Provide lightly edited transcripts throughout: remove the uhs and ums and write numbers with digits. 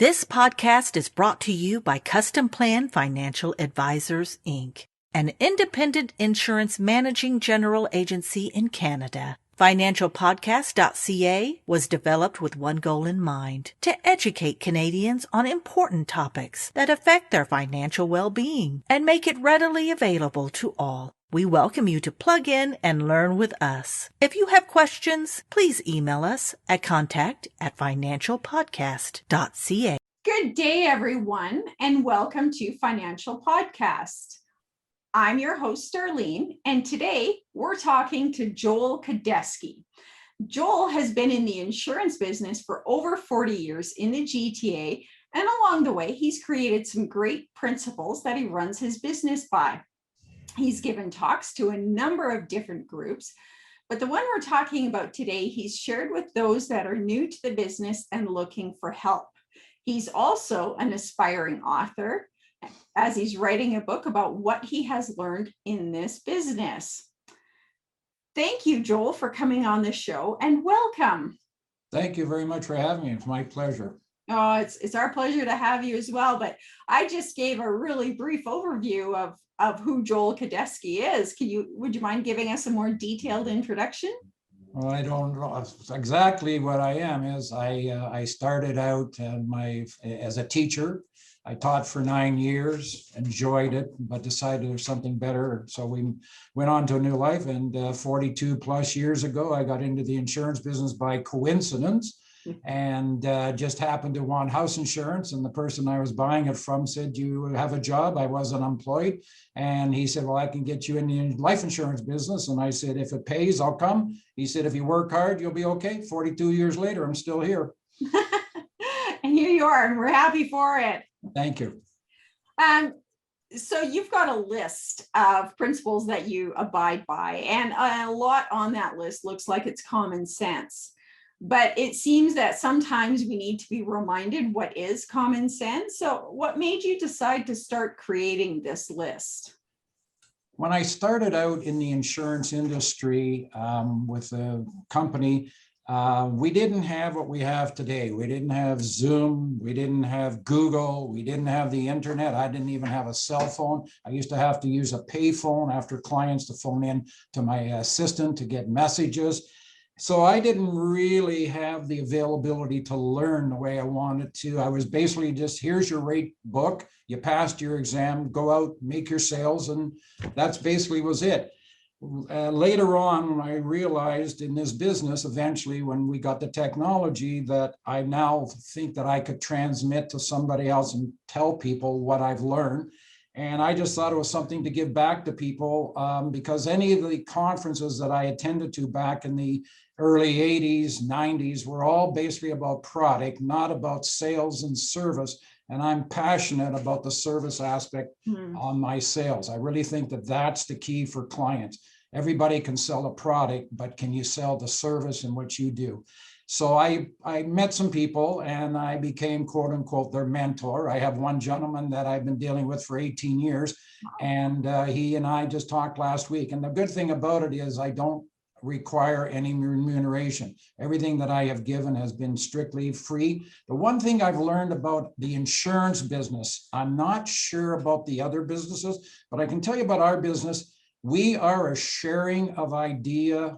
This podcast is brought to you by Customplan Financial Advisors, Inc., an independent insurance managing general agency in Canada. Financialpodcast.ca was developed with one goal in mind: to educate Canadians on important topics that affect their financial well-being and make it readily available to all. We welcome you to plug in and learn with us. If you have questions, please email us at contact@financialpodcast.ca. Good day, everyone, and welcome to Financial Podcast. I'm your host, Darlene, and today we're talking to Joel Cadesky. Joel has been in the insurance business for over 40 years in the GTA, and along the way, he's created some great principles that he runs his business by. He's given talks to a number of different groups, but the one we're talking about today, he's shared with those that are new to the business and looking for help. He's also an aspiring author, as he's writing a book about what he has learned in this business. Thank you, Joel, for coming on the show, and welcome. Thank you very much for having me. It's my pleasure. Oh, it's our pleasure to have you as well, but I just gave a really brief overview of who Joel Cadesky is. Would you mind giving us a more detailed introduction? Well, I don't know exactly what I am. I started out as a teacher. I taught for 9 years, enjoyed it, but decided there's something better. So we went on to a new life. And 42 plus years ago, I got into the insurance business by coincidence. And just happened to want house insurance, and the person I was buying it from said, "You have a job?" I wasn't employed, and he said, "Well, I can get you in the life insurance business." And I said, "If it pays, I'll come." He said, "If you work hard, you'll be okay." 42 years later, I'm still here. And here you are, and we're happy for it. Thank you. So you've got a list of principles that you abide by, and a lot on that list looks like it's common sense. But it seems that sometimes we need to be reminded what is common sense. So what made you decide to start creating this list? When I started out in the insurance industry with a company, we didn't have what we have today. We didn't have Zoom. We didn't have Google. We didn't have the internet. I didn't even have a cell phone. I used to have to use a pay phone after clients to phone in to my assistant to get messages. So I didn't really have the availability to learn the way I wanted to. I was basically just, here's your rate book. You passed your exam, go out, make your sales. And that's basically was it. Later on, when I realized in this business, eventually, when we got the technology, that I now think that I could transmit to somebody else and tell people what I've learned. And I just thought it was something to give back to people because any of the conferences that I attended to back in the early 80s, 90s were all basically about product, not about sales and service. And I'm passionate about the service aspect on my sales. I really think that that's the key for clients. Everybody can sell a product, but can you sell the service in what you do? So I met some people and I became, quote unquote, their mentor. I have one gentleman that I've been dealing with for 18 years, and he and I just talked last week. And the good thing about it is I don't require any remuneration. Everything that I have given has been strictly free. The one thing I've learned about the insurance business, I'm not sure about the other businesses, but I can tell you about our business. We are a sharing of idea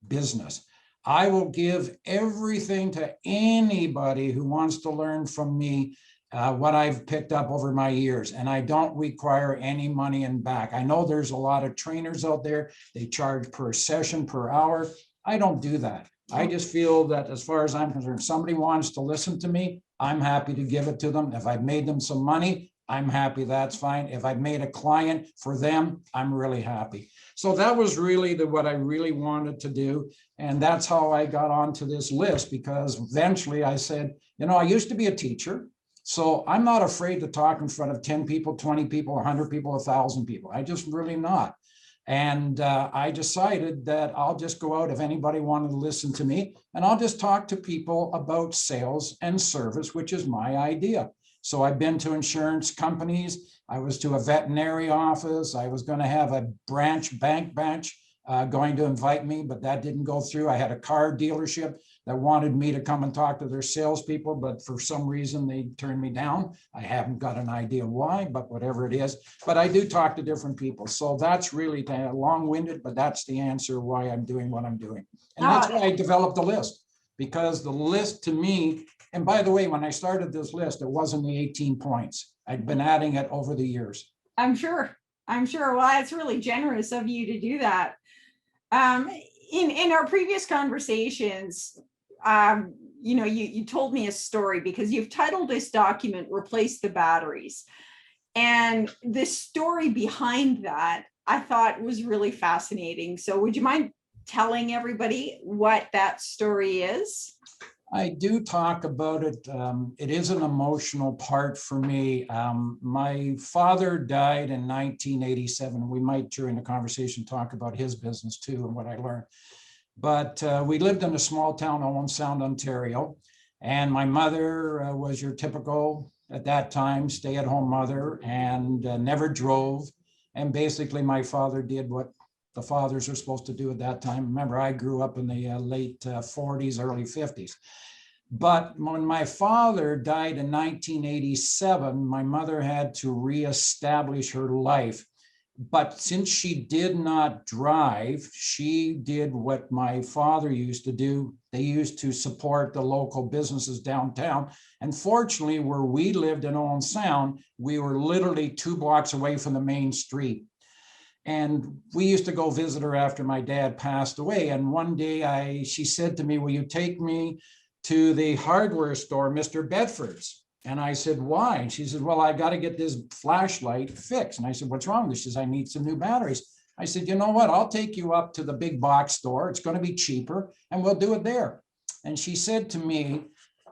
business. I will give everything to anybody who wants to learn from me what I've picked up over my years, and I don't require any money in back. I know there's a lot of trainers out there. They charge per session, per hour. I don't do that. I just feel that as far as I'm concerned, somebody wants to listen to me, I'm happy to give it to them. If I've made them some money, I'm happy, that's fine. If I've made a client for them, I'm really happy. So that was really what I really wanted to do. And that's how I got onto this list, because eventually I said, I used to be a teacher. So I'm not afraid to talk in front of 10 people, 20 people, 100 people, 1,000 people. I just really not. And I decided that I'll just go out if anybody wanted to listen to me, and I'll just talk to people about sales and service, which is my idea. So I've been to insurance companies. I was to a veterinary office. I was going to have a bank branch going to invite me, but that didn't go through. I had a car dealership that wanted me to come and talk to their salespeople, but for some reason they turned me down. I haven't got an idea why, but whatever it is. But I do talk to different people. So that's really long-winded, but that's the answer why I'm doing what I'm doing. And that's why I developed the list, because the list to me, and by the way, when I started this list, it wasn't the 18 points. I'd been adding it over the years. I'm sure. Well, it's really generous of you to do that. In our previous conversations, you told me a story, because you've titled this document "Replace the Batteries," and the story behind that I thought was really fascinating. So would you mind telling everybody what that story is? I do talk about it. It is an emotional part for me. My father died in 1987. We might, during the conversation, talk about his business too and what I learned. But we lived in a small town, Owen Sound, Ontario. And my mother was your typical, at that time, stay-at-home mother, and never drove. And basically, my father did what the fathers are supposed to do at that time. Remember, I grew up in the late 40s, early 50s. But when my father died in 1987, my mother had to reestablish her life. But since she did not drive, she did what my father used to do. They used to support the local businesses downtown. And fortunately, where we lived in Owen Sound, we were literally 2 blocks away from the main street. And we used to go visit her after my dad passed away. And one day she said to me, "Will you take me to the hardware store, Mr. Bedford's?" And I said, "Why?" And she said, "Well, I got to get this flashlight fixed." And I said, "What's wrong?" She says, "I need some new batteries." I said, "You know what? I'll take you up to the big box store. It's going to be cheaper and we'll do it there." And she said to me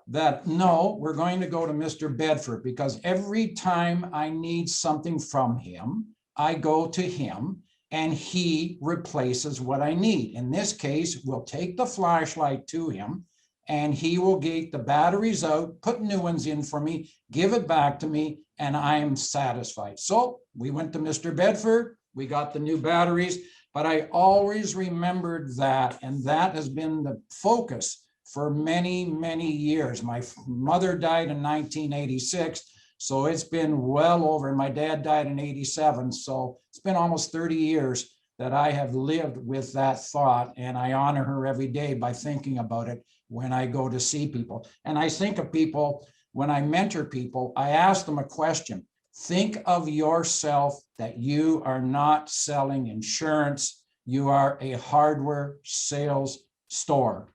that, "No, we're going to go to Mr. Bedford, because every time I need something from him, I go to him and he replaces what I need. In this case, we'll take the flashlight to him and he will get the batteries out, put new ones in for me, give it back to me, and I am satisfied." So we went to Mr. Bedford, we got the new batteries, but I always remembered that, and that has been the focus for many, many years. My mother died in 1986. So it's been well over, and my dad died in 87. So it's been almost 30 years that I have lived with that thought, and I honor her every day by thinking about it when I go to see people. And I think of people, when I mentor people, I ask them a question. Think of yourself that you are not selling insurance. You are a hardware sales store.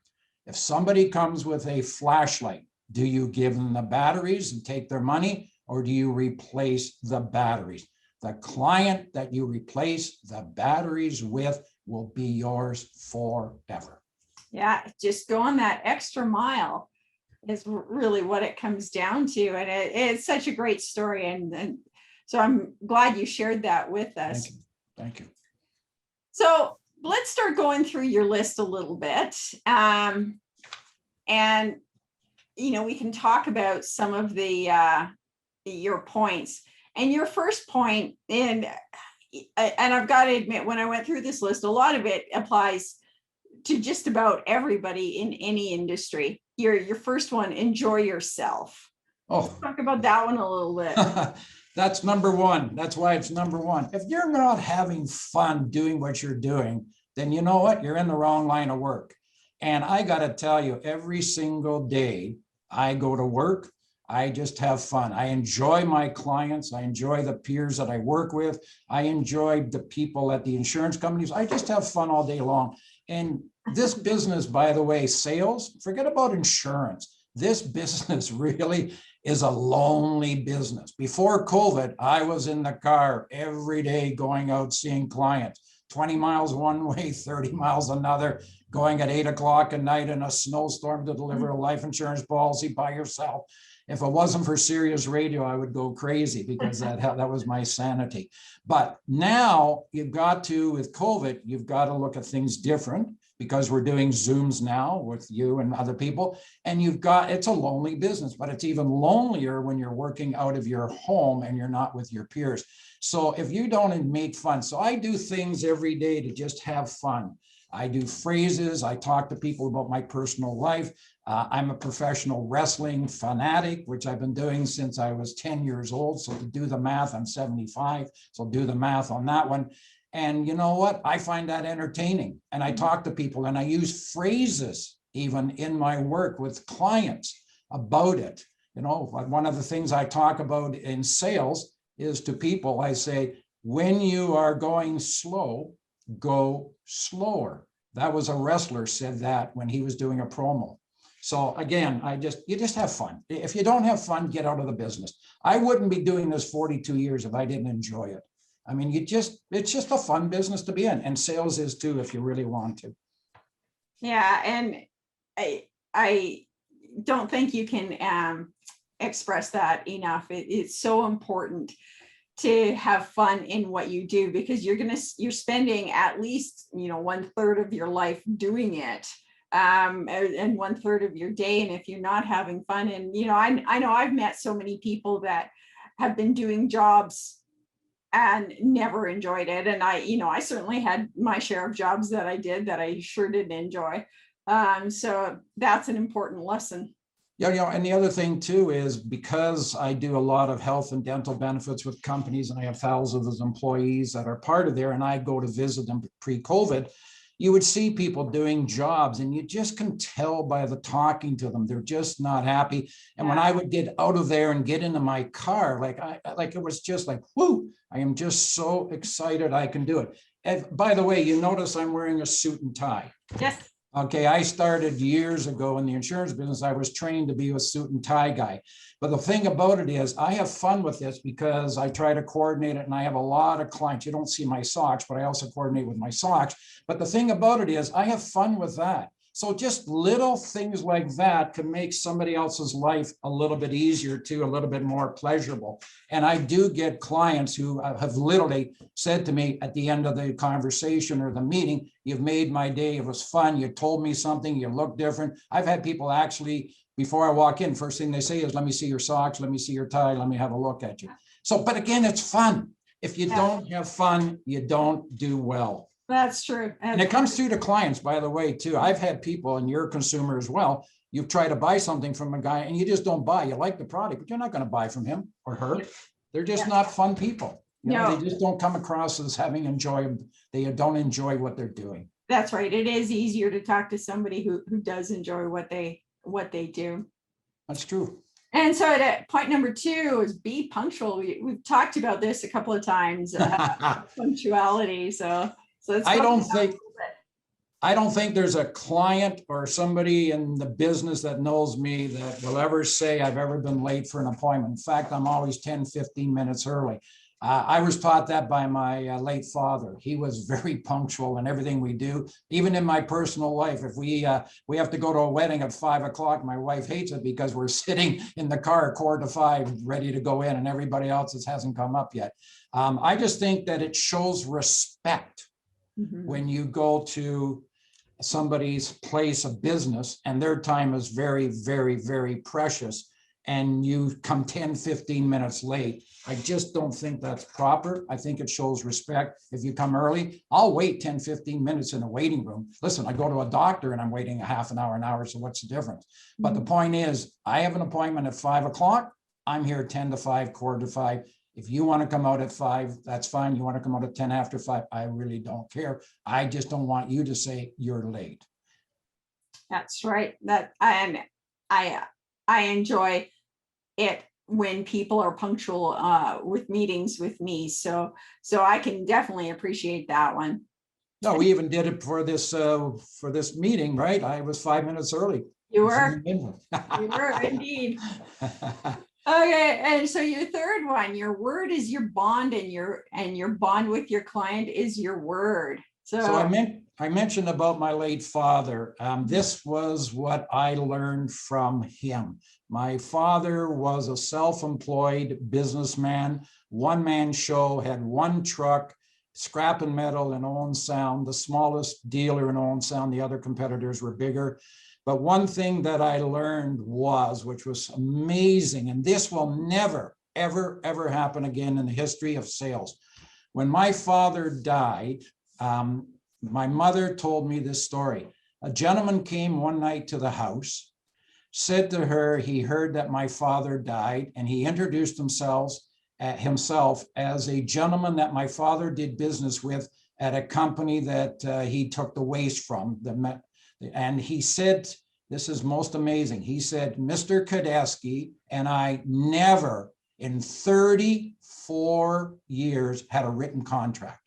If somebody comes with a flashlight, do you give them the batteries and take their money? Or do you replace the batteries? The client that you replace the batteries with will be yours forever. Yeah, just going that extra mile is really what it comes down to. And it's such a great story. And so I'm glad you shared that with us. Thank you. Thank you. So let's start going through your list a little bit. And, we can talk about some of your points. And your first point, and I've got to admit, when I went through this list, a lot of it applies to just about everybody in any industry. Your first one, enjoy yourself. Oh, Let's talk about that one a little bit. That's number one. That's why it's number one. If you're not having fun doing what you're doing, then you know what? You're in the wrong line of work. And I got to tell you, every single day I go to work, I just have fun. I enjoy my clients. I enjoy the peers that I work with. I enjoy the people at the insurance companies. I just have fun all day long. And this business, by the way, sales, forget about insurance. This business really is a lonely business. Before COVID, I was in the car every day going out seeing clients, 20 miles one way, 30 miles another, going at 8 o'clock at night in a snowstorm to deliver a life insurance policy by yourself. If it wasn't for Sirius Radio, I would go crazy, because that was my sanity. But now you've got to, with COVID, you've got to look at things different, because we're doing Zooms now with you and other people. And it's a lonely business, but it's even lonelier when you're working out of your home and you're not with your peers. So if you don't make fun, so I do things every day to just have fun. I do phrases. I talk to people about my personal life. I'm a professional wrestling fanatic, which I've been doing since I was 10 years old. So to do the math, I'm 75. So do the math on that one. And you know what? I find that entertaining. And I talk to people and I use phrases even in my work with clients about it. You know, one of the things I talk about in sales is to people, I say, when you are going slow, go slower. That was a wrestler said that when he was doing a promo. So again, you just have fun. If you don't have fun, get out of the business. I wouldn't be doing this 42 years if I didn't enjoy it. I mean, it's just a fun business to be in, and sales is too, if you really want to. Yeah, and I don't think you can express that enough. It's so important to have fun in what you do, because you're spending at least 1/3 of your life doing it, and 1/3 of your day. And if you're not having fun, and I know I've met so many people that have been doing jobs and never enjoyed it, and I certainly had my share of jobs that I did that I sure didn't enjoy. So that's an important lesson. Yeah, and the other thing too is, because I do a lot of health and dental benefits with companies, and I have thousands of employees that are part of there, and I go to visit them pre-COVID, you would see people doing jobs and you just can tell by the talking to them, they're just not happy. And when I would get out of there and get into my car, like it was just like, whoo, I am just so excited I can do it. And by the way, you notice I'm wearing a suit and tie. Yes. Okay, I started years ago in the insurance business. I was trained to be a suit and tie guy. But the thing about it is, I have fun with this because I try to coordinate it, and I have a lot of clients. You don't see my socks, but I also coordinate with my socks. But the thing about it is, I have fun with that. So just little things like that can make somebody else's life a little bit easier too, a little bit more pleasurable. And I do get clients who have literally said to me at the end of the conversation or the meeting, you've made my day, it was fun, you told me something, you look different. I've had people actually, before I walk in, first thing they say is, let me see your socks, let me see your tie, let me have a look at you. So, but again, it's fun. If you don't have fun, you don't do well. That's true. And it comes through to clients, by the way, too. I've had people, and you're a consumer as well, you've tried to buy something from a guy and you just don't buy. You like the product, but you're not going to buy from him or her. They're just not fun people. They just don't come across as having they don't enjoy what they're doing. That's right. It is easier to talk to somebody who does enjoy what they do. That's true. And so point number 2 is be punctual. We've talked about this a couple of times, punctuality. So I don't think there's a client or somebody in the business that knows me that will ever say I've ever been late for an appointment. In fact, I'm always 10, 15 minutes early. I was taught that by my late father. He was very punctual in everything we do, even in my personal life. If we have to go to a wedding at 5 o'clock, my wife hates it because we're sitting in the car 4:45 ready to go in, and everybody else hasn't come up yet. I just think that it shows respect when you go to somebody's place of business and their time is very, very, very precious, and you come 10, 15 minutes late. I just don't think that's proper. I think it shows respect. If you come early, I'll wait 10, 15 minutes in a waiting room. Listen, I go to a doctor and I'm waiting a half an hour, so what's the difference? But the point is, I have an appointment at 5 o'clock. I'm here 10 to 5, quarter to 5. If you want to come out at 5, that's fine. You want to come out at 10 after 5, I really don't care. I just don't want you to say you're late. That's right. I enjoy it when people are punctual with meetings with me. So I can definitely appreciate that one. No, we even did it for this meeting, right? I was 5 minutes early. You were. You were indeed. Okay, and so your third one, your word is your bond, and your bond with your client is your word. So I mentioned about my late father. This was what I learned from him. My father was a self-employed businessman, one-man show, had one truck, scrap and metal in Owen Sound, the smallest dealer in Owen Sound. The other competitors were bigger. But one thing that I learned which was amazing, and this will never, ever, ever happen again in the history of sales. When my father died, my mother told me this story. A gentleman came one night to the house, said to her he heard that my father died, and he introduced himself as a gentleman that my father did business with at a company that he took the waste from. And he said, this is most amazing. He said, Mr. Cadesky and I never in 34 years had a written contract.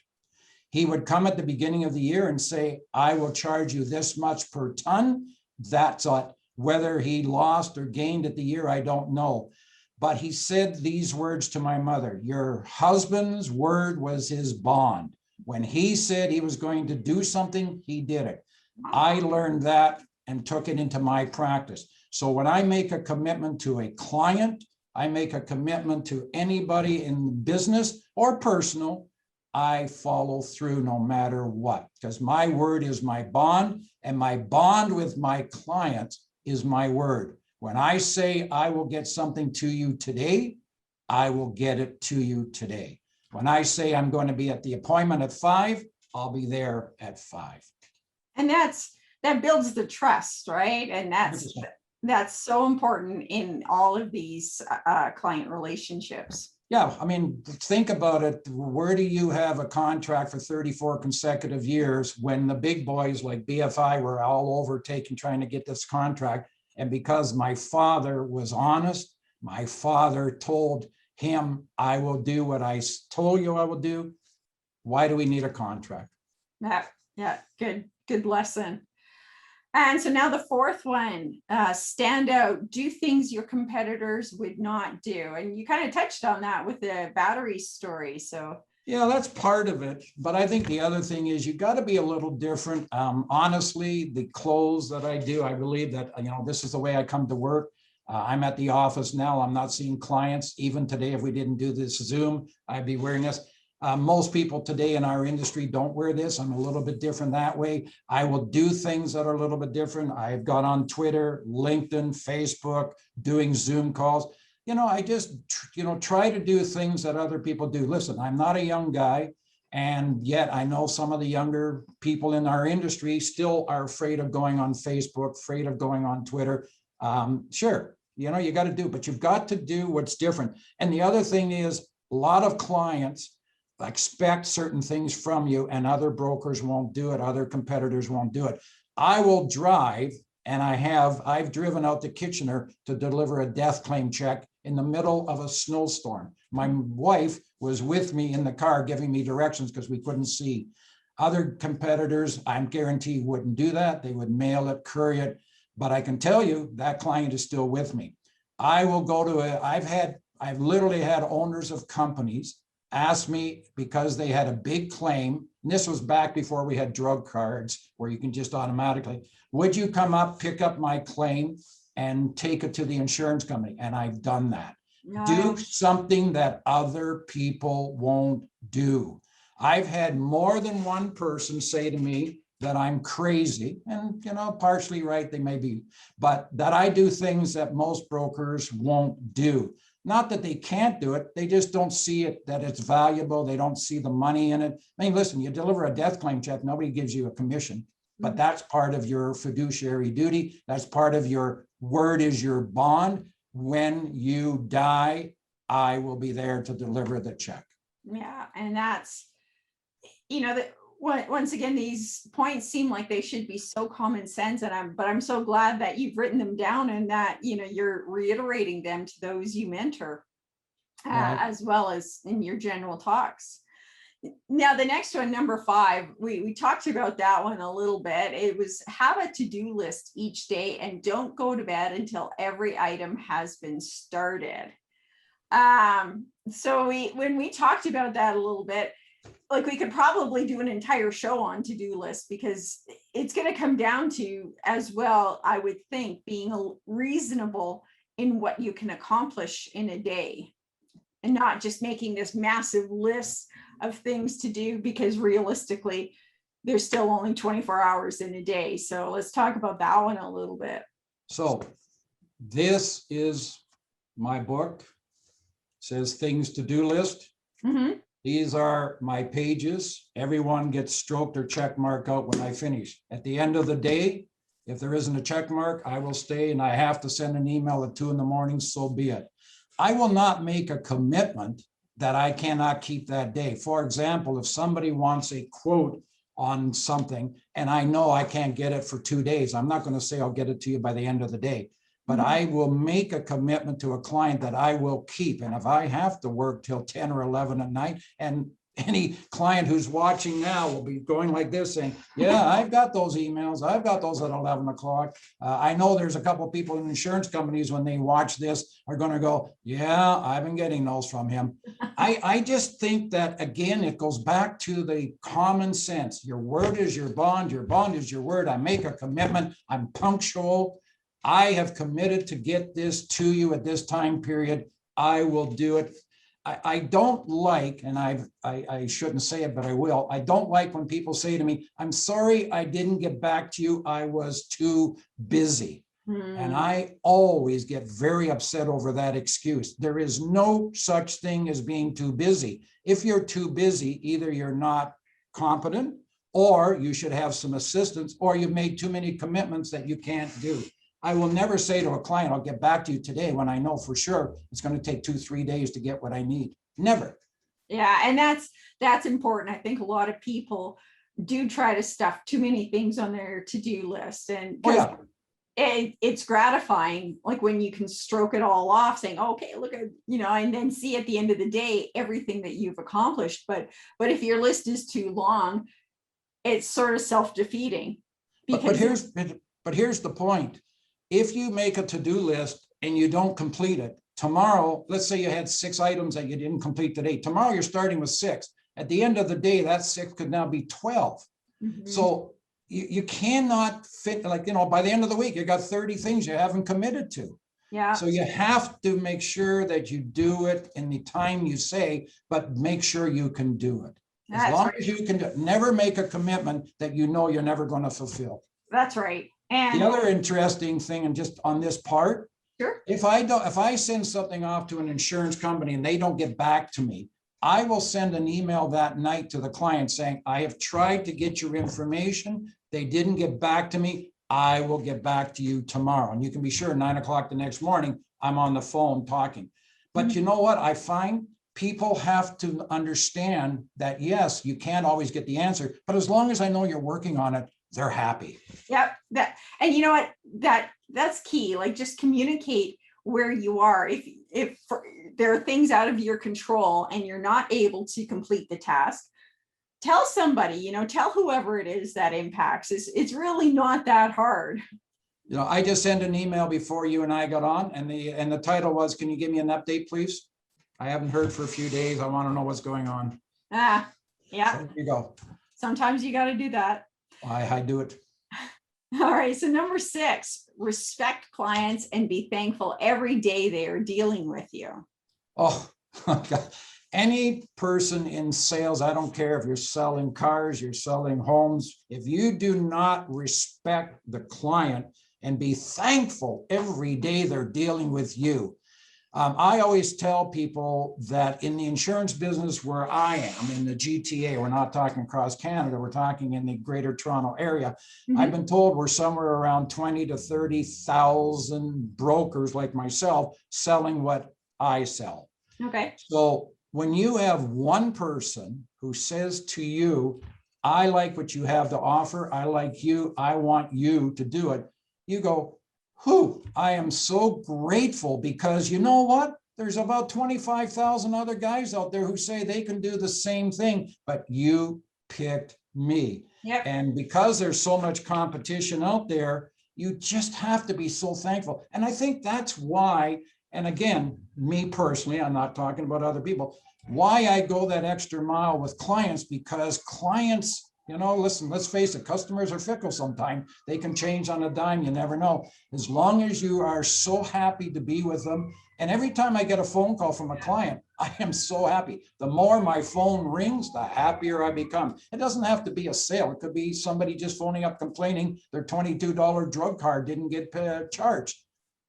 He would come at the beginning of the year and say, I will charge you this much per ton. That's it. Whether he lost or gained at the year, I don't know. But he said these words to my mother, your husband's word was his bond. When he said he was going to do something, he did it. I learned that and took it into my practice. So when I make a commitment to a client, I make a commitment to anybody in business or personal, I follow through no matter what, because my word is my bond, and my bond with my clients is my word. When I say I will get something to you today, I will get it to you today. When I say I'm going to be at the appointment at 5, I'll be there at 5. And that builds the trust, right? And that's so important in all of these client relationships. Yeah, I mean, think about it. Where do you have a contract for 34 consecutive years when the big boys like BFI were all over trying to get this contract? And because my father was honest, my father told him, I will do what I told you I will do. Why do we need a contract? Yeah, good lesson. And so now the fourth one, stand out, do things your competitors would not do. And you kind of touched on that with the battery story. So yeah, that's part of it. But I think the other thing is you got to be a little different. Honestly, the clothes that I do, I believe that, this is the way I come to work. I'm at the office now. I'm not seeing clients. Even today, if we didn't do this Zoom, I'd be wearing this. Most people today in our industry don't wear this. I'm a little bit different that way. I will do things that are a little bit different. I've got on Twitter, LinkedIn, Facebook, doing Zoom calls. I just, try to do things that other people do. Listen, I'm not a young guy, and yet I know some of the younger people in our industry still are afraid of going on Facebook, afraid of going on Twitter. Sure, you got to do, but you've got to do what's different. And the other thing is a lot of clients expect certain things from you, and other brokers won't do it. Other competitors won't do it. I will drive, and I've driven out to Kitchener to deliver a death claim check in the middle of a snowstorm. My wife was with me in the car giving me directions because we couldn't see. Other competitors, I'm guaranteed, wouldn't do that. They would mail it, courier it. But I can tell you that client is still with me. I will go to I've literally had owners of companies asked me because they had a big claim, and this was back before we had drug cards where you can just automatically, would you come up, pick up my claim and take it to the insurance company? And I've done that. Nice. Do something that other people won't do. I've had more than one person say to me that I'm crazy, and partially right, they may be, but that I do things that most brokers won't do. Not that they can't do it, they just don't see it, that it's valuable. They don't see the money in it. I mean, listen, you deliver a death claim check, nobody gives you a commission, but that's part of your fiduciary duty. That's part of your word is your bond. When you die, I will be there to deliver the check. Yeah, and that's, once again, these points seem like they should be so common sense, but I'm so glad that you've written them down and that you're reiterating them to those you mentor, Right. as well as in your general talks. Now, the next one, number 5, we talked about that one a little bit. It was have a to-do list each day and don't go to bed until every item has been started. So when we talked about that a little bit, like we could probably do an entire show on to-do lists, because it's going to come down to, as well, I would think, being reasonable in what you can accomplish in a day, and not just making this massive list of things to do, because realistically, there's still only 24 hours in a day. So let's talk about that one a little bit. So this is my book. It says things to do list. Mm-hmm. These are my pages. Everyone gets stroked or check mark out when I finish. At the end of the day, if there isn't a check mark, I will stay and I have to send an email at 2 a.m, so be it. I will not make a commitment that I cannot keep that day. For example, if somebody wants a quote on something and I know I can't get it for 2 days, I'm not going to say I'll get it to you by the end of the day, but I will make a commitment to a client that I will keep. And if I have to work till 10 or 11 at night, and any client who's watching now will be going like this saying, yeah, I've got those emails. I've got those at 11 o'clock. I know there's a couple of people in insurance companies when they watch this are going to go, yeah, I've been getting those from him. I just think that, again, it goes back to the common sense. Your word is your bond is your word. I make a commitment. I'm punctual. I have committed to get this to you at this time period. I will do it. I don't like, and I shouldn't say it, but I will. I don't like when people say to me, I'm sorry I didn't get back to you. I was too busy. And I always get very upset over that excuse. There is no such thing as being too busy. If you're too busy, either you're not competent, or you should have some assistance, or you've made too many commitments that you can't do. I will never say to a client, I'll get back to you today, when I know for sure it's going to take 2-3 days to get what I need. Never. Yeah. And that's important. I think a lot of people do try to stuff too many things on their to-do list. And it's gratifying, like when you can stroke it all off saying, okay, look at, and then see at the end of the day, everything that you've accomplished. But if your list is too long, it's sort of self-defeating. But here's the point. If you make a to-do list and you don't complete it, tomorrow, let's say you had 6 items that you didn't complete today. Tomorrow you're starting with 6. At the end of the day, that 6 could now be 12. So you cannot fit, like, by the end of the week, you got 30 things you haven't committed to. Yeah. So you have to make sure that you do it in the time you say, but make sure you can do it. As long as you can do it. Never make a commitment that you know you're never going to fulfill. That's right. And the other interesting thing, and just on this part, sure, if I send something off to an insurance company and they don't get back to me, I will send an email that night to the client saying, I have tried to get your information. They didn't get back to me. I will get back to you tomorrow. And you can be sure 9 o'clock the next morning, I'm on the phone talking. But you know what? I find people have to understand that, yes, you can't always get the answer, but as long as I know you're working on it, they're happy. Yep. And you know what? That's key. Like, just communicate where you are. If there are things out of your control and you're not able to complete the task, tell somebody, tell whoever it is that impacts. It's really not that hard. I just sent an email before you and I got on, and the title was, can you give me an update, please? I haven't heard for a few days. I want to know what's going on. Yeah. So there you go. Sometimes you got to do that. I do it. All right. So number 6, respect clients and be thankful every day they are dealing with you. Oh, God. Any person in sales, I don't care if you're selling cars, you're selling homes, if you do not respect the client and be thankful every day they're dealing with you. I always tell people that in the insurance business where I am, in the GTA, we're not talking across Canada, we're talking in the Greater Toronto area. I've been told we're somewhere around 20 to 30,000 brokers like myself selling what I sell. Okay. So when you have one person who says to you, I like what you have to offer, I like you, I want you to do it, you go, I am so grateful, because you know what? There's about 25,000 other guys out there who say they can do the same thing, but you picked me. Yep. And because there's so much competition out there, you just have to be so thankful. And I think that's why, and again, me personally, I'm not talking about other people, why I go that extra mile with clients, because clients, listen, let's face it, customers are fickle sometimes. They can change on a dime. You never know. As long as you are so happy to be with them. And every time I get a phone call from a client, I am so happy. The more my phone rings, the happier I become. It doesn't have to be a sale. It could be somebody just phoning up complaining their $22 drug card didn't get charged.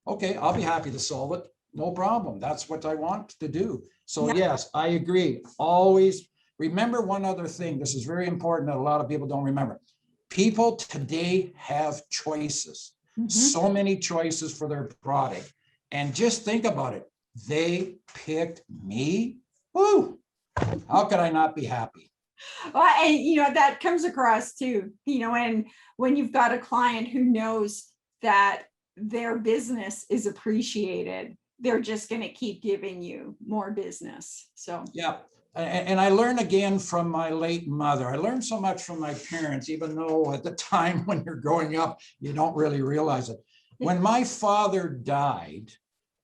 Okay, I'll be happy to solve it. no problem. That's what I want to do. So Yeah. yes, I agree. Always remember one other thing. This is very important that a lot of people don't remember. People today have choices, so many choices for their product. And just think about it. They picked me. Woo! How could I not be happy? Well, and that comes across too, and when you've got a client who knows that their business is appreciated, they're just going to keep giving you more business. So yeah. And I learned again from my late mother. I learned so much from my parents, even though at the time when you're growing up, you don't really realize it. When my father died,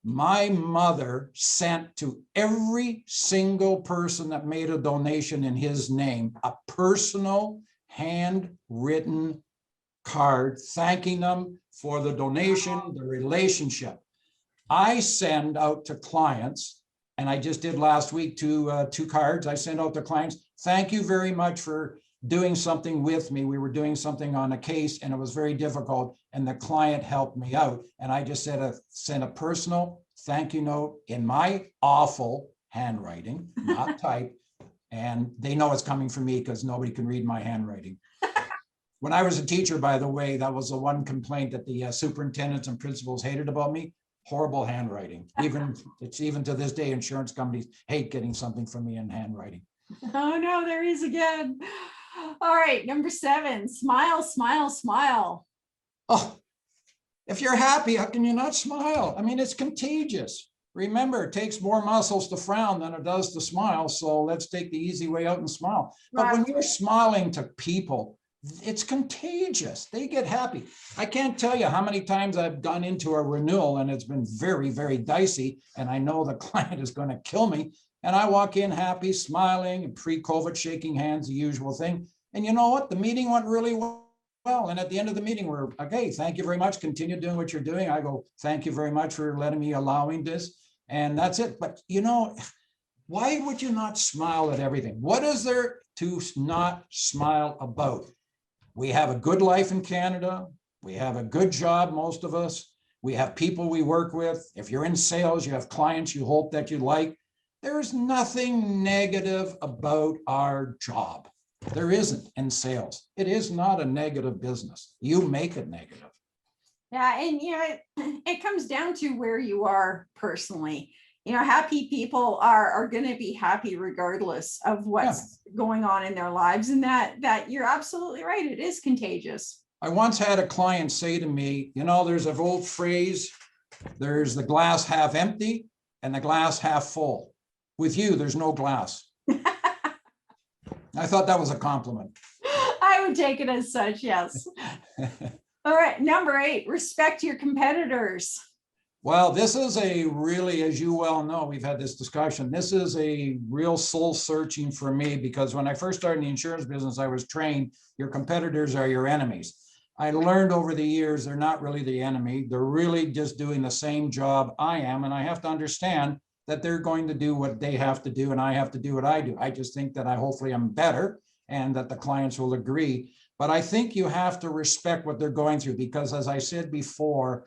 my mother sent to every single person that made a donation in his name a personal handwritten card thanking them for the donation, the relationship. I send out to clients, and I just did last week two cards. I sent out to clients, thank you very much for doing something with me. We were doing something on a case and it was very difficult, and the client helped me out. And I just sent a personal thank you note in my awful handwriting, not type. And they know it's coming from me because nobody can read my handwriting. When I was a teacher, by the way, that was the one complaint that the superintendents and principals hated about me. Horrible handwriting. Even to this day, insurance companies hate getting something from me in handwriting. Oh no, there is again. All right, number 7, smile, smile, smile. Oh, if you're happy, how can you not smile? I mean, it's contagious. Remember, it takes more muscles to frown than it does to smile. So let's take the easy way out and smile. But when you're smiling to people, it's contagious. They get happy. I can't tell you how many times I've gone into a renewal and it's been very, very dicey. And I know the client is going to kill me. And I walk in happy, smiling, and pre-COVID shaking hands, the usual thing. And you know what? The meeting went really well. And at the end of the meeting, we're okay. Thank you very much. Continue doing what you're doing. I go, thank you very much for letting me allowing this. And that's it. But why would you not smile at everything? What is there to not smile about? We have a good life in Canada. We have a good job, most of us. We have people we work with. If you're in sales, you have clients you hope that you like. There is nothing negative about our job. There isn't in sales. It is not a negative business. You make it negative. Yeah, and it comes down to where you are personally. Happy people are going to be happy regardless of what's going on in their lives, and that you're absolutely right. It is contagious. I once had a client say to me, there's an old phrase, there's the glass half empty and the glass half full. With you, there's no glass. I thought that was a compliment. I would take it as such, yes. All right, number 8, respect your competitors. Well, this is a really, as you well know, we've had this discussion. This is a real soul searching for me, because when I first started in the insurance business, I was trained, your competitors are your enemies. I learned over the years, they're not really the enemy. They're really just doing the same job I am. And I have to understand that they're going to do what they have to do and I have to do what I do. I just think that hopefully I'm better and that the clients will agree. But I think you have to respect what they're going through, because as I said before,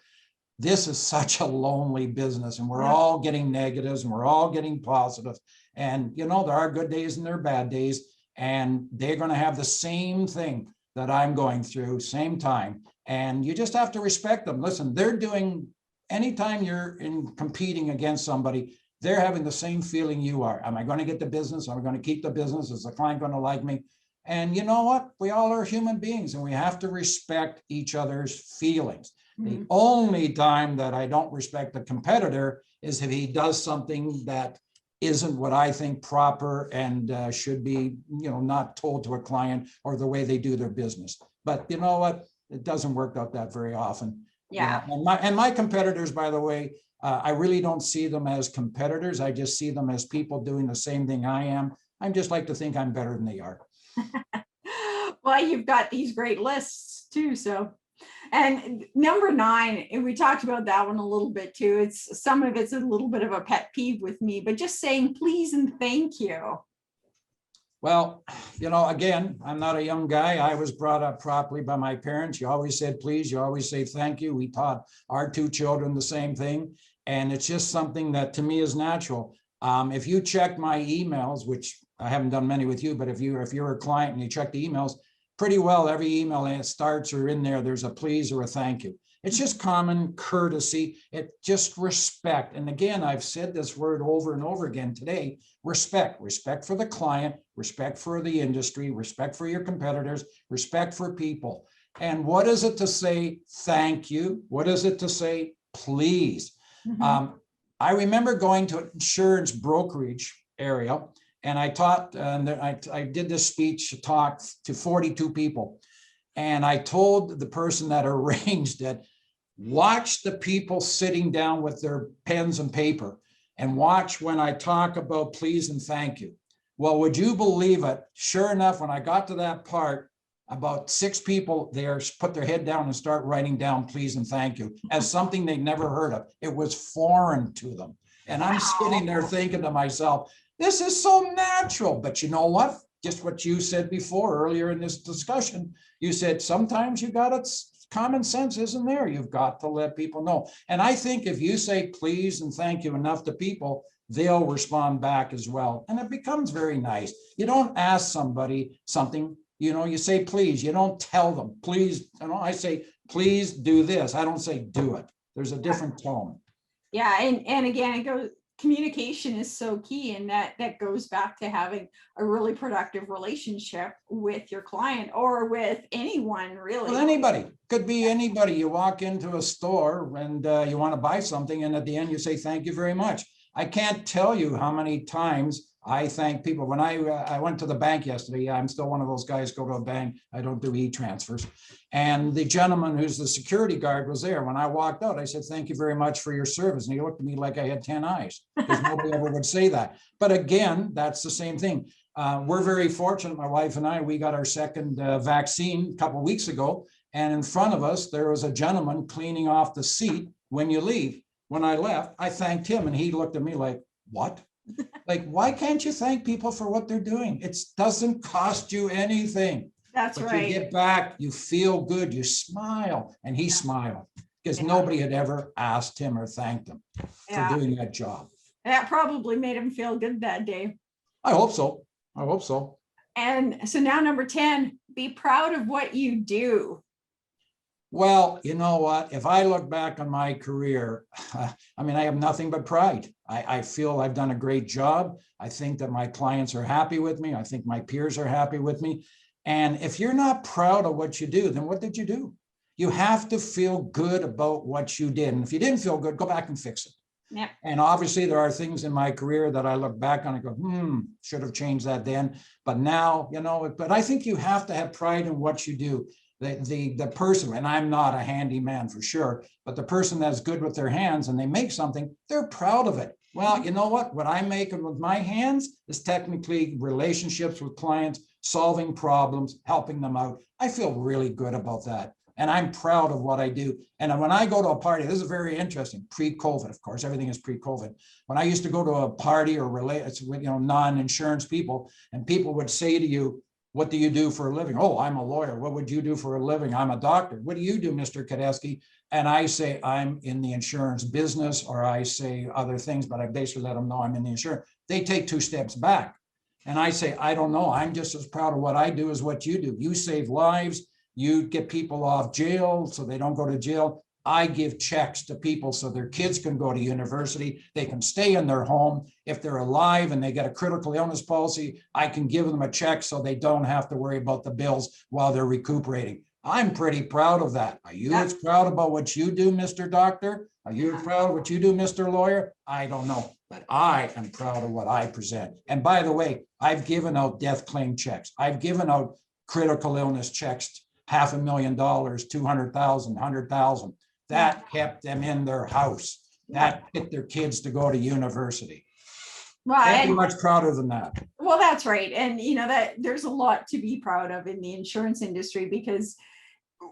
this is such a lonely business and we're all getting negatives and we're all getting positive. And, there are good days and there are bad days, and they're going to have the same thing that I'm going through, same time. And you just have to respect them. Listen, they're doing, anytime you're competing against somebody, they're having the same feeling you are. Am I going to get the business? Am I going to keep the business? Is the client going to like me? And you know what? We all are human beings and we have to respect each other's feelings. Mm-hmm. The only time that I don't respect the competitor is if he does something that isn't what I think proper and should be, not told to a client, or the way they do their business. But you know what? It doesn't work out that very often. Yeah. And my competitors, by the way, I really don't see them as competitors. I just see them as people doing the same thing I am. I just like to think I'm better than they are. Well, you've got these great lists too. So, and number 9, and we talked about that one a little bit too. Some of it's a little bit of a pet peeve with me, but just saying please and thank you. Well, again, I'm not a young guy. I was brought up properly by my parents. You always said please, you always say thank you. We taught our two children the same thing. And it's just something that to me is natural. If you check my emails, which I haven't done many with you, but if you're a client and you check the emails, pretty well every email that starts or in there's a please or a thank you. It's just common courtesy. It just respect. And again, I've said this word over and over again today, respect for the client, respect for the industry, respect for your competitors, respect for people. And what is it to say thank you? What is it to say please? Mm-hmm. I remember going to an insurance brokerage area and I taught, I did this talk to 42 people. And I told the person that arranged it, watch the people sitting down with their pens and paper and watch when I talk about please and thank you. Well, would you believe it? Sure enough, when I got to that part, about 6 people there put their head down and start writing down please and thank you as something they'd never heard of. It was foreign to them. And I'm sitting there thinking to myself, this is so natural. But you know what? Just what you said before earlier in this discussion, you said sometimes you got it. Common sense isn't there. You've got to let people know. And I think if you say please and thank you enough to people, they'll respond back as well. And it becomes very nice. You don't ask somebody something, you say please. You don't tell them please. I say please do this. I don't say do it. There's a different tone. Yeah, and again, communication is so key, and that goes back to having a really productive relationship with your client or with anyone, really. Well, anybody. Could be anybody. You walk into a store and you want to buy something, and at the end you say thank you very much. I can't tell you how many times I thank people. When I went to the bank yesterday, I'm still one of those guys go to a bank. I don't do e-transfers. And the gentleman who's the security guard was there. When I walked out, I said, thank you very much for your service. And he looked at me like I had 10 eyes because nobody ever would say that. But again, that's the same thing. We're very fortunate. My wife and I, we got our second vaccine a couple of weeks ago. And in front of us, there was a gentleman cleaning off the seat when you leave. When I left, I thanked him and he looked at me like, what? Like, why can't you thank people for what they're doing? It doesn't cost you anything. That's but right. You get back, you feel good, you smile. And he smiled because nobody had ever asked him or thanked him for doing that job. That probably made him feel good that day. I hope so. And so now number 10, be proud of what you do. Well, you know what? If I look back on my career, I have nothing but pride. I feel I've done a great job. I think that my clients are happy with me. I think my peers are happy with me. And if you're not proud of what you do, then what did you do? You have to feel good about what you did. And if you didn't feel good, go back and fix it. Yep. And obviously there are things in my career that I look back on and go, should have changed that then. But now, but I think you have to have pride in what you do. The person, and I'm not a handyman for sure, but the person that's good with their hands and they make something, they're proud of it. Well, you know what I make with my hands is technically relationships with clients, solving problems, helping them out. I feel really good about that. And I'm proud of what I do. And when I go to a party, this is very interesting, pre-COVID, of course, everything is pre-COVID. When I used to go to a party or non-insurance people, and people would say to you, what do you do for a living? Oh, I'm a lawyer. What would you do for a living? I'm a doctor. What do you do, Mr. Cadesky? And I say, I'm in the insurance business, or I say other things, but I basically let them know I'm in the insurance. They take 2 steps back. And I say, I don't know. I'm just as proud of what I do as what you do. You save lives. You get people off jail so they don't go to jail. I give checks to people so their kids can go to university. They can stay in their home. If they're alive and they get a critical illness policy, I can give them a check so they don't have to worry about the bills while they're recuperating. I'm pretty proud of that. Are you as proud about what you do, Mr. Doctor? Are you proud of what you do, Mr. Lawyer? I don't know, but I am proud of what I present. And by the way, I've given out death claim checks. I've given out critical illness checks, $500,000, 200,000, 100,000. That kept them in their house. That get their kids to go to university. Well, Can't be much prouder than that. Well, that's right. And that there's a lot to be proud of in the insurance industry, because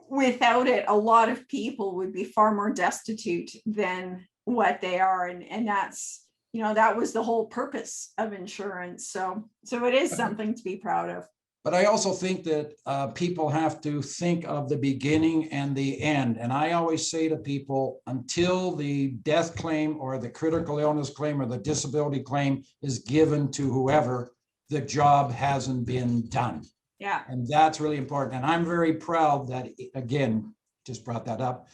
without it, a lot of people would be far more destitute than what they are. And that's that was the whole purpose of insurance. So it is something to be proud of. But I also think that people have to think of the beginning and the end. And I always say to people, until the death claim or the critical illness claim or the disability claim is given to whoever, the job hasn't been done. Yeah. And that's really important. And I'm very proud that, again, just brought that up.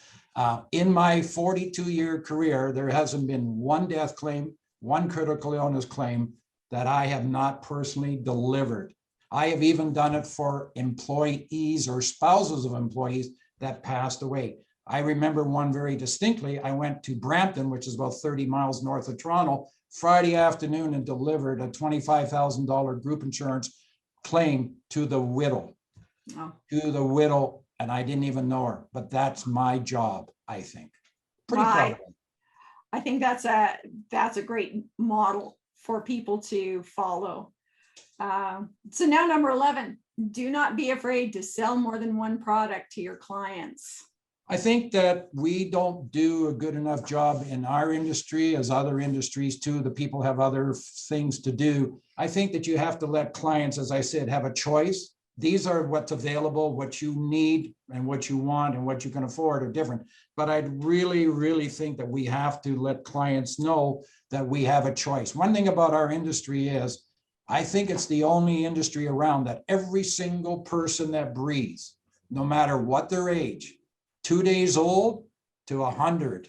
In my 42-year career, there hasn't been one death claim, one critical illness claim that I have not personally delivered. I have even done it for employees or spouses of employees that passed away. I remember one very distinctly. I went to Brampton, which is about 30 miles north of Toronto, Friday afternoon, and delivered a $25,000 group insurance claim to the widow. Oh. To the widow, and I didn't even know her, but that's my job, I think. Pretty proud of it. I think that's a great model for people to follow. So now number 11, do not be afraid to sell more than one product to your clients. I think that we don't do a good enough job in our industry, as other industries too. The people have other things to do. I think that you have to let clients, as I said, have a choice. These are what's available, what you need and what you want and what you can afford are different. But I'd really, really think that we have to let clients know that we have a choice. One thing about our industry is, I think it's the only industry around that every single person that breathes, no matter what their age, 2 days old to 100,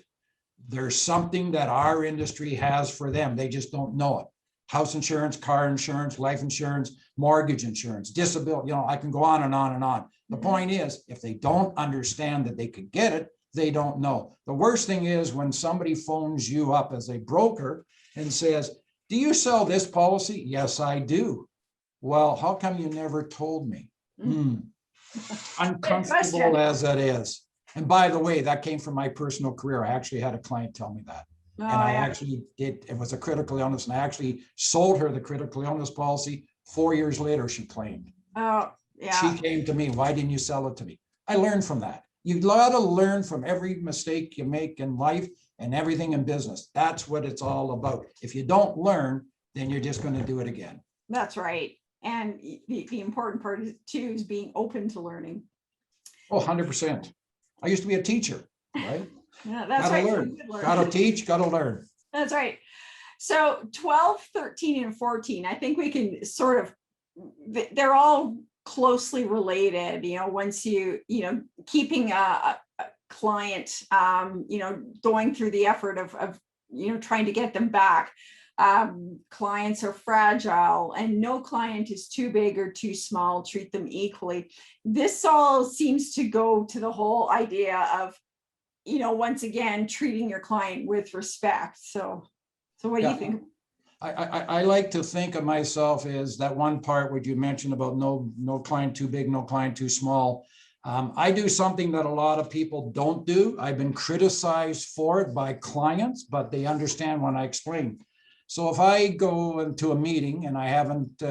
there's something that our industry has for them. They just don't know it. House insurance, car insurance, life insurance, mortgage insurance, disability, I can go on and on and on. The point is, if they don't understand that they could get it, they don't know. The worst thing is when somebody phones you up as a broker and says, do you sell this policy? Yes, I do. Well, how come you never told me? Uncomfortable as that is. And by the way, that came from my personal career. I actually had a client tell me that. Oh, and I yeah. actually did. It was a critical illness, and I actually sold her the critical illness policy. 4 years later, she claimed. Oh, yeah. She came to me. Why didn't you sell it to me? I learned from that. You've got to learn from every mistake you make in life and everything in business. That's what it's all about. If you don't learn, then you're just going to do it again. That's right. And the important part is, too, is being open to learning. Oh, 100%. I used to be a teacher, right? Yeah, that's gotta right. learn. Gotta teach, gotta learn. That's right. So 12, 13, and 14, I think we can sort of, they're all closely related, once keeping a client, going through the effort of trying to get them back. Clients are fragile and no client is too big or too small. Treat them equally. This all seems to go to the whole idea of, once again, treating your client with respect. So what do you think? I like to think of myself as that one part where you mentioned about no client too big, no client too small. I do something that a lot of people don't do. I've been criticized for it by clients, but they understand when I explain. So if I go into a meeting and I haven't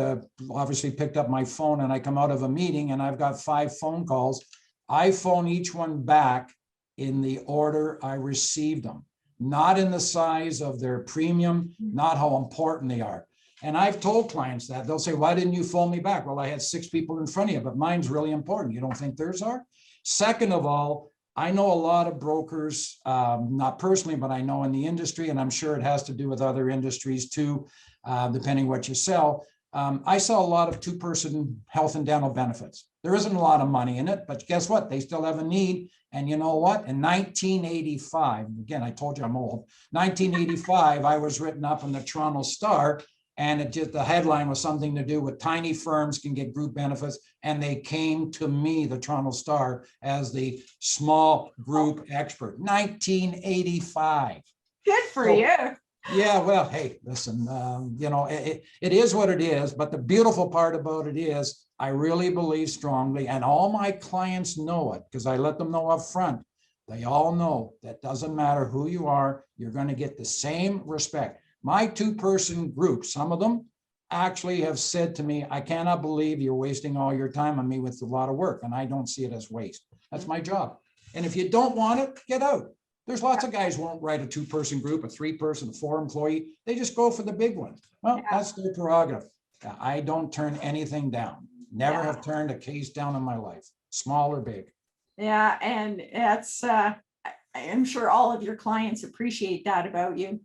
obviously picked up my phone and I come out of a meeting and I've got 5 phone calls, I phone each one back in the order I received them, not in the size of their premium, not how important they are. And I've told clients that. They'll say, why didn't you phone me back? Well, I had 6 people in front of you, but mine's really important. You don't think theirs are? Second of all, I know a lot of brokers, not personally, but I know in the industry, and I'm sure it has to do with other industries too, depending what you sell. I sell a lot of 2-person health and dental benefits. There isn't a lot of money in it, but guess what? They still have a need. And you know what? In 1985, again, I told you I'm old. 1985, I was written up in the Toronto Star, and the headline was something to do with tiny firms can get group benefits. And they came to me, the Toronto Star, as the small group expert. 1985. Good for you. Yeah, well, hey, listen, it is what it is. But the beautiful part about it is I really believe strongly, and all my clients know it because I let them know up front. They all know that doesn't matter who you are, you're going to get the same respect. My 2-person group, some of them actually have said to me, I cannot believe you're wasting all your time on me with a lot of work. And I don't see it as waste. That's my job. And if you don't want it, get out. There's lots of guys won't write a 2-person group, a 3-person, a 4-employee. They just go for the big one. Well, that's their prerogative. I don't turn anything down. Never have turned a case down in my life, small or big. Yeah, and that's I'm sure all of your clients appreciate that about you.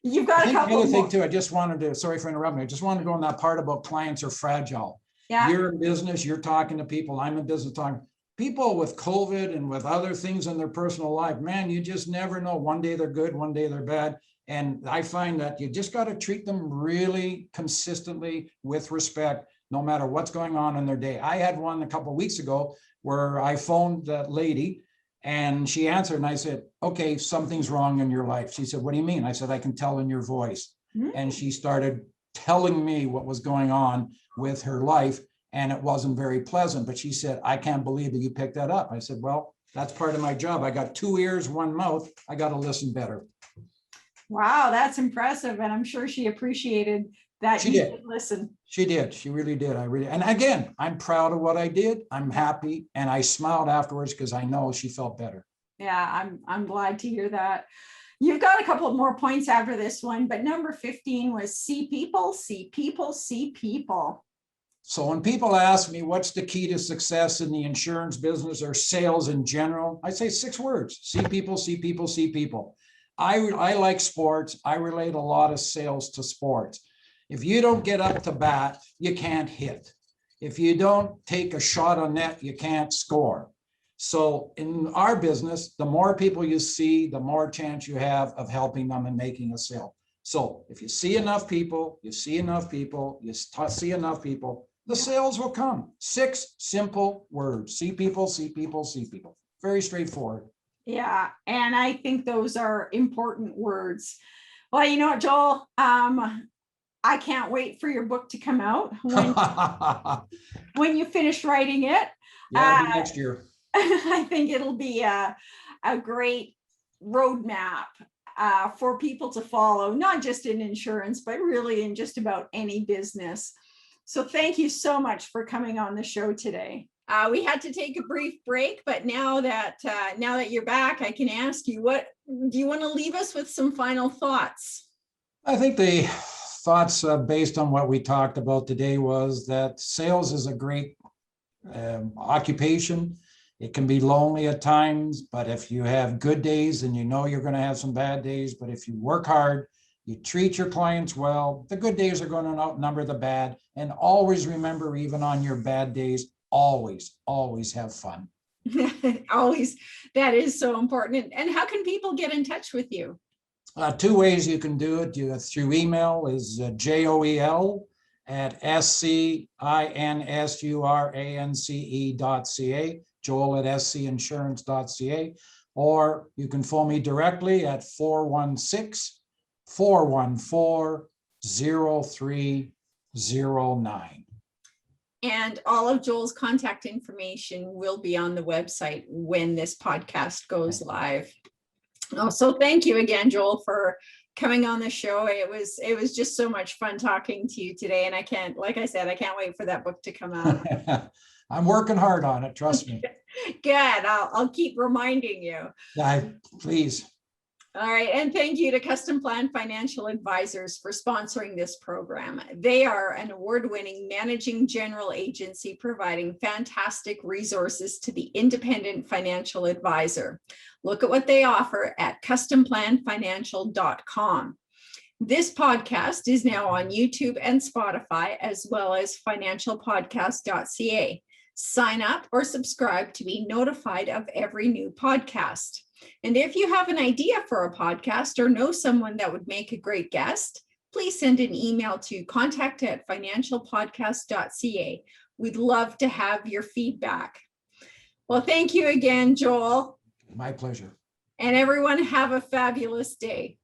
You've got a couple other thing too. I just wanted to, sorry for interrupting. I just wanted to go on that part about clients are fragile. Yeah. You're in business, you're talking to people. I'm in business talking. People with COVID and with other things in their personal life, man, you just never know. One day they're good, one day they're bad. And I find that you just got to treat them really consistently with respect, no matter what's going on in their day. I had one a couple of weeks ago where I phoned that lady and she answered and I said, okay, something's wrong in your life. She said, what do you mean? I said, I can tell in your voice. And she started telling me what was going on with her life. And it wasn't very pleasant, but she said, I can't believe that you picked that up. I said, well, that's part of my job. I got 2 ears, 1 mouth. I got to listen better. Wow, that's impressive. And I'm sure she appreciated that. She you did listen. She did. She really did. And again, I'm proud of what I did. I'm happy. And I smiled afterwards because I know she felt better. Yeah, I'm glad to hear that. You've got a couple of more points after this one, but number 15 was see people, see people, see people. So when people ask me what's the key to success in the insurance business or sales in general, I say 6 words: see people, see people, see people. I like sports. I relate a lot of sales to sports. If you don't get up to bat, you can't hit. If you don't take a shot on net, you can't score. So in our business, the more people you see, the more chance you have of helping them and making a sale. So if you see enough people, you see enough people, you see enough people, the sales will come. 6 simple words: see people, see people, see people. Very straightforward. Yeah, and I think those are important words. Well, you know what, Joel? I can't wait for your book to come out when you finish writing it. Yeah, next year. I think it'll be a great roadmap for people to follow, not just in insurance, but really in just about any business. So thank you so much for coming on the show today. We had to take a brief break, but now that you're back, I can ask you, what do you want to leave us with some final thoughts? I think the thoughts based on what we talked about today was that sales is a great occupation. It can be lonely at times, but if you have good days, and you know you're going to have some bad days, but if you work hard, you treat your clients well, the good days are going to outnumber the bad. And always remember, even on your bad days, always have fun. Always. That is so important. And how can people get in touch with you? 2 ways you can do it. Through email is joel@scinsurance.ca, joel@scinsurance.ca, or you can phone me directly at 416-414-0309. And all of Joel's contact information will be on the website when this podcast goes live. Oh, so thank you again, Joel, for coming on the show. It was just so much fun talking to you today. And I can't wait for that book to come out. I'm working hard on it. Trust me. Good. I'll keep reminding you. Please. All right. And thank you to Customplan Financial Advisors for sponsoring this program. They are an award-winning managing general agency providing fantastic resources to the independent financial advisor. Look at what they offer at customplanfinancial.com. This podcast is now on YouTube and Spotify, as well as financialpodcast.ca. Sign up or subscribe to be notified of every new podcast. And if you have an idea for a podcast or know someone that would make a great guest, please send an email to contact@financialpodcast.ca. We'd love to have your feedback. Well, thank you again, Joel. My pleasure. And everyone have a fabulous day.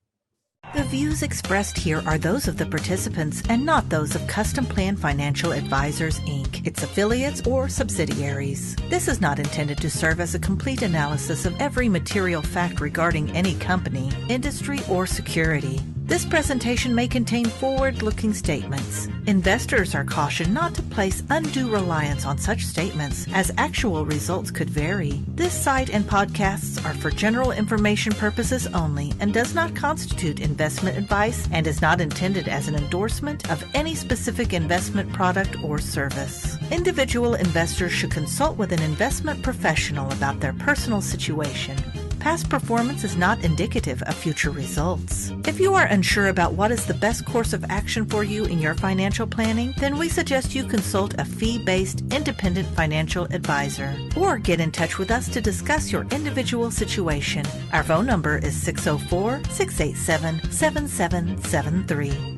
The views expressed here are those of the participants and not those of Customplan Financial Advisors, Inc., its affiliates, or subsidiaries. This is not intended to serve as a complete analysis of every material fact regarding any company, industry, or security. This presentation may contain forward-looking statements. Investors are cautioned not to place undue reliance on such statements, as actual results could vary. This site and podcasts are for general information purposes only and does not constitute investment advice and is not intended as an endorsement of any specific investment product or service. Individual investors should consult with an investment professional about their personal situation. Past performance is not indicative of future results. If you are unsure about what is the best course of action for you in your financial planning, then we suggest you consult a fee-based independent financial advisor or get in touch with us to discuss your individual situation. Our phone number is 604-687-7773.